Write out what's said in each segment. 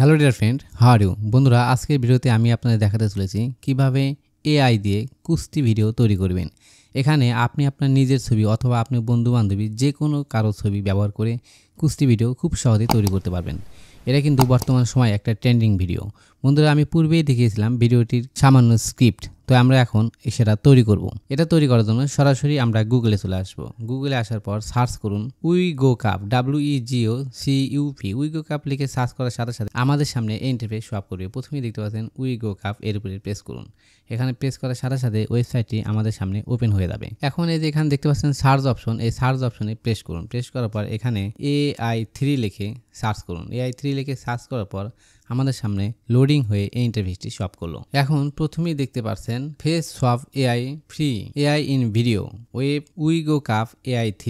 Hello dear friend, how are you? বন্ধুরা, আজকের ভিডিওতে আমি আপনাদের দেখাতে চলেছি কিভাবে এআই দিয়ে কুস্তি ভিডিও তৈরি করবেন। এখানে আপনি আপনার নিজের ছবি অথবা আপনার বন্ধু-বান্ধবী যে কোনো কারো ছবি ব্যবহার করে কুস্তি ভিডিও খুব সহজেই তৈরি করতে পারবেন। এটা কিন্তু বর্তমান সময়ে একটা ট্রেন্ডিং ভিডিও। বন্ধুরা, আমি পূর্বেই দেখিয়েছিলাম ভিডিওটির সামান্য স্ক্রিপ্ট, তো আমরা এখন সেটা তৈরি করব। এটা তৈরি করার জন্য সরাসরি আমরা গুগলে চলে আসব। গুগলে আসার পর সার্চ করুন উইগোকাপ, WEGOCUP। উইগোকাপ লিখে সার্চ করার সাথে সাথে আমাদের সামনে এই ইন্টারফেস শো আপ করবে। প্রথমেই দেখতে পাচ্ছেন উইগোকাপ, এর উপরে প্রেস করুন। এখানে প্রেস করার সাথে সাথে ওয়েবসাইটটি আমাদের সামনে ওপেন হয়ে যাবে। এখন এই যে এখানে দেখতে পাচ্ছেন সার্চ অপশন, এই সার্চ অপশনে প্রেস করুন। প্রেস করার পর এখানে AI3 লিখে সার্চ করুন। AI3 লিখে সার্চ করার পর আমাদের সামনে লোডিং হয়ে এই ইন্টারফেসটি শো আপ করলো। এখন প্রথমেই দেখতে পাচ্ছেন face swap AI free AI in video web উইগোকাপ AI3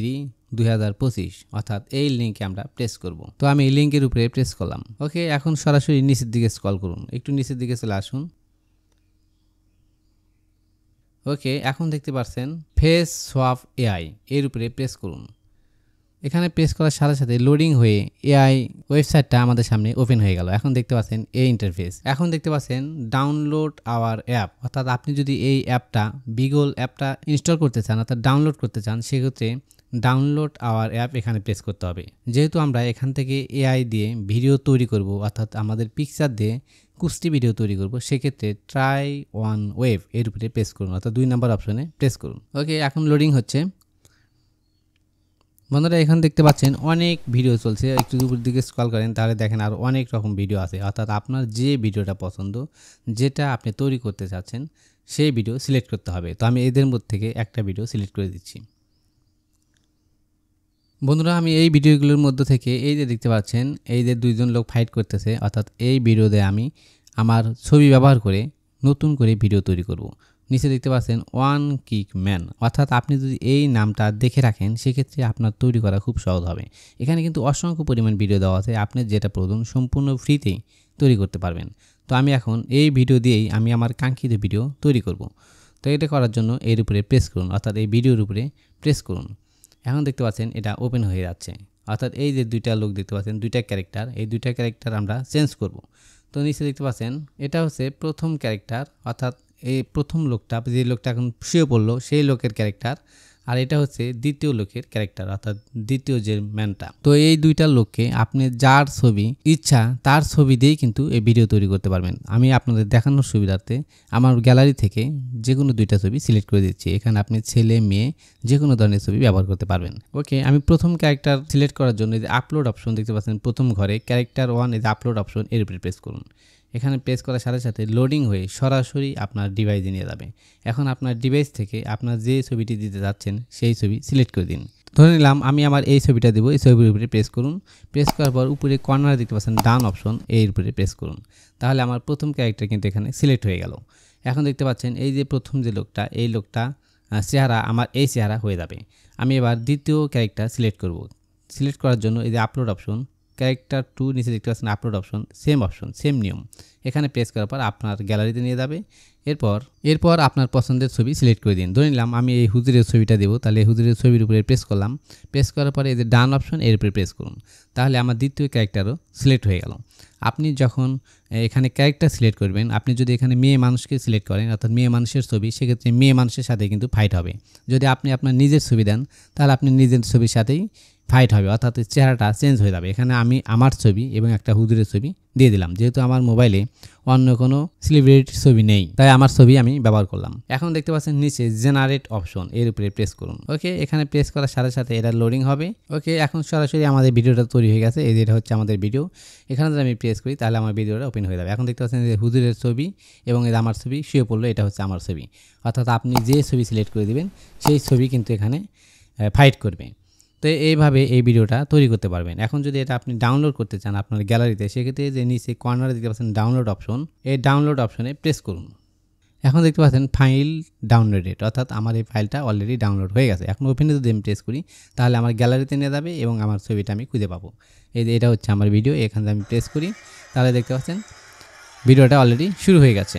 2025, অর্থাৎ এই লিঙ্কে আমরা প্রেস করব। তো আমি এই লিঙ্কের উপরে প্রেস করলাম। ওকে, এখন সরাসরি নিচের দিকে স্ক্রল করুন, একটু নিচের দিকে চলে আসুন। ওকে, এখন দেখতে পাচ্ছেন ফেস সোয়াপ AI, এর উপরে প্রেস করুন। এখানে প্রেস করার সাথে সাথে লোডিং হয়ে এআই ওয়েবসাইটটা আমাদের সামনে ওপেন হয়ে গেল। এখন দেখতে পাচ্ছেন এই ইন্টারফেস। এখন দেখতে পাচ্ছেন ডাউনলোড আওয়ার অ্যাপ, অর্থাৎ আপনি যদি এই অ্যাপটা বিগল অ্যাপটা ইনস্টল করতে চান অর্থাৎ ডাউনলোড করতে চান, সেক্ষেত্রে ডাউনলোড আওয়ার অ্যাপ এখানে প্রেস করতে হবে। যেহেতু আমরা এখান থেকে এআই দিয়ে ভিডিও তৈরি করব, অর্থাৎ আমাদের পিকচার দিয়ে কুস্তি ভিডিও তৈরি করব, সেক্ষেত্রে ট্রাই ওয়ান ওয়েব এর উপরে প্রেস করুন, অর্থাৎ 2 নম্বর অপশনে প্রেস করুন। ওকে, এখন লোডিং হচ্ছে। বন্ধুরা, এখানে দেখতে পাচ্ছেন অনেক ভিডিও চলছে। একটু উপর দিকে স্ক্রল করেন তাহলে দেখেন আর অনেক রকম ভিডিও আছে, অর্থাৎ আপনার যে ভিডিওটা পছন্দ, যেটা আপনি তৈরি করতে চাচ্ছেন, সেই ভিডিও সিলেক্ট করতে হবে। তো আমি এদের মধ্যে থেকে একটা ভিডিও সিলেক্ট করে দিচ্ছি। বন্ধুরা, আমি এই ভিডিওগুলোর মধ্যে থেকে এই যে দেখতে পাচ্ছেন এই যে 2 জন লোক ফাইট করতেছে, অর্থাৎ এই ভিডিওতে আমি আমার ছবি ব্যবহার করে নতুন করে ভিডিও তৈরি করব। নিচে দেখতে পাচ্ছেন ওয়ান কিক ম্যান, অর্থাৎ আপনি যদি এই নামটা দেখে রাখেন সেক্ষেত্রে আপনার তৈরি করা খুব সহজ হবে। এখানে কিন্তু অসংখ্য পরিমাণ ভিডিও দেওয়া আছে, আপনি যেটা প্রয়োজন সম্পূর্ণ ফ্রিতেই তৈরি করতে পারবেন। তো আমি এখন এই ভিডিও দিয়েই আমি আমার কাঙ্ক্ষিত ভিডিও তৈরি করব। তো এটা করার জন্য এর উপরে প্রেস করুন, অর্থাৎ এই ভিডিওর উপরে প্রেস করুন। এখন দেখতে পাচ্ছেন এটা ওপেন হয়ে যাচ্ছে, অর্থাৎ এই যে 2টা লোক দেখতে পাচ্ছেন, 2টা ক্যারেক্টার, এই 2টা ক্যারেক্টার আমরা চেঞ্জ করব। তো নিচে দেখতে পাচ্ছেন এটা হচ্ছে প্রথম ক্যারেক্টার, অর্থাৎ এই প্রথম লোকটা, যে লোকটা এখন শুয়ে পড়লো সেই লোকের ক্যারেক্টার, আর এটা হচ্ছে দ্বিতীয় লোকের ক্যারেক্টার, অর্থাৎ দ্বিতীয় যে ম্যানটা। তো এই 2টা লোককে আপনি যার ছবি ইচ্ছা তার ছবি দিয়েই কিন্তু এই ভিডিও তৈরি করতে পারবেন। আমি আপনাদের দেখানোর সুবিধার্থে আমার গ্যালারি থেকে যে কোনো 2টা ছবি সিলেক্ট করে দিচ্ছি। এখানে আপনি ছেলে মেয়ে যে কোনো ধরনের ছবি ব্যবহার করতে পারবেন। ওকে, আমি প্রথম ক্যারেক্টার সিলেক্ট করার জন্য এই যে আপলোড অপশন দেখতে পাচ্ছেন প্রথম ঘরে ক্যারেক্টার 1, এই যে আপলোড অপশন, এর উপরে প্রেস করুন। এখানে প্রেস করার সাথে সাথে লোডিং হয়ে সরাসরি আপনার ডিভাইসে নিয়ে যাবে। এখন আপনার ডিভাইস থেকে আপনার যে ছবিটি দিতে যাচ্ছেন সেই ছবি সিলেক্ট করে দিন। ধরে নিলাম আমি আমার এই ছবিটা দেবো, এই ছবির উপরে প্রেস করুন। প্রেস করার পর উপরে কর্নারে দেখতে পাচ্ছেন ডান অপশন, এর উপরে প্রেস করুন। তাহলে আমার প্রথম ক্যারেক্টার কিন্তু এখানে সিলেক্ট হয়ে গেল। এখন দেখতে পাচ্ছেন এই যে প্রথম যে লোকটা, এই লোকটা চেহারা আমার এই চেহারা হয়ে যাবে। আমি এবার দ্বিতীয় ক্যারেক্টার সিলেক্ট করব। সিলেক্ট করার জন্য এই যে আপলোড অপশন, ক্যারেক্টার 2 নিচে দেখতে পাচ্ছেন আপলোড অপশন, সেম নিয়ম। এখানে প্রেস করার পর আপনার গ্যালারিতে নিয়ে যাবে। এরপর আপনার পছন্দের ছবি সিলেক্ট করে দিন। ধরে নিলাম আমি এই হুজুরের ছবিটা দেবো, তাহলে হুজুরের ছবির উপরে প্রেস করলাম। প্রেস করার পরে এই যে ডান অপশন, এর উপরে প্রেস করুন। তাহলে আমার দ্বিতীয় ক্যারেক্টারও সিলেক্ট হয়ে গেল। আপনি যখন এখানে ক্যারেক্টার সিলেক্ট করবেন, আপনি যদি এখানে মেয়ে মানুষকে সিলেক্ট করেন, অর্থাৎ মেয়ে মানুষের ছবি, সেক্ষেত্রে মেয়ে মানুষের সাথে কিন্তু ফাইট হবে। যদি আপনি আপনার নিজের ছবি দেন, তাহলে আপনি নিজের ছবির সাথেই ফাইট হবে, অর্থাৎ চেহারাটা চেঞ্জ হয়ে যাবে। এখানে আমি আমার ছবি এবং একটা হুজুরের ছবি দিয়ে দিলাম, যেহেতু আমার মোবাইলে অন্য কোনো সেলিব্রিটির ছবি নেই, তাই আমার ছবি আমি ব্যবহার করলাম। এখন দেখতে পাচ্ছেন নিচে জেনারেট অপশন, এর উপরে প্রেস করুন। ওকে, এখানে প্রেস করার সাথে সাথে এটা লোডিং হবে। ওকে, এখন সরাসরি আমাদের ভিডিওটা তৈরি হয়ে গেছে। এই যে এটা হচ্ছে আমাদের ভিডিও। এখানে যদি আমি প্রেস করি তাহলে আমার ভিডিওটা ওপেন হয়ে যাবে। এখন দেখতে পাচ্ছেন যে হুজুরের ছবি এবং এই আমার ছবি শুয়ে পড়লো, এটা হচ্ছে আমার ছবি। অর্থাৎ আপনি যে ছবি সিলেক্ট করে দিবেন সেই ছবি কিন্তু এখানে ফাইট করবে। তো এইভাবে এই ভিডিওটা তৈরি করতে পারবেন। এখন যদি এটা আপনি ডাউনলোড করতে চান আপনার গ্যালারিতে, সেক্ষেত্রে যে নিচে কর্নারে দেখতে পাচ্ছেন ডাউনলোড অপশন, এই ডাউনলোড অপশনে প্রেস করুন। এখন দেখতে পাচ্ছেন ফাইল ডাউনলোডেড, অর্থাৎ আমার এই ফাইলটা অলরেডি ডাউনলোড হয়ে গেছে। এখন ওপেনে যদি আমি প্রেস করি তাহলে আমার গ্যালারিতে নিয়ে যাবে এবং আমার ছবিটা আমি খুঁজে পাবো। এই যে এটা হচ্ছে আমার ভিডিও, এখানে আমি প্রেস করি তাহলে দেখতে পাচ্ছেন ভিডিওটা অলরেডি শুরু হয়ে গেছে।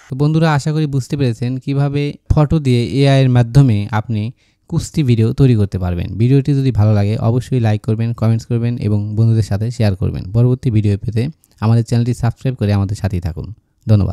তো বন্ধুরা, আশা করি বুঝতে পেরেছেন কিভাবে ফটো দিয়ে এআই এর মাধ্যমে আপনি কুস্তি ভিডিও তৈরি করতে পারবেন। ভিডিওটি যদি ভালো লাগে অবশ্যই লাইক করবেন, কমেন্টস করবেন এবং বন্ধুদের সাথে শেয়ার করবেন। পরবর্তী ভিডিও পেতে আমাদের চ্যানেলটি সাবস্ক্রাইব করে আমাদের সাথেই থাকুন। ধন্যবাদ।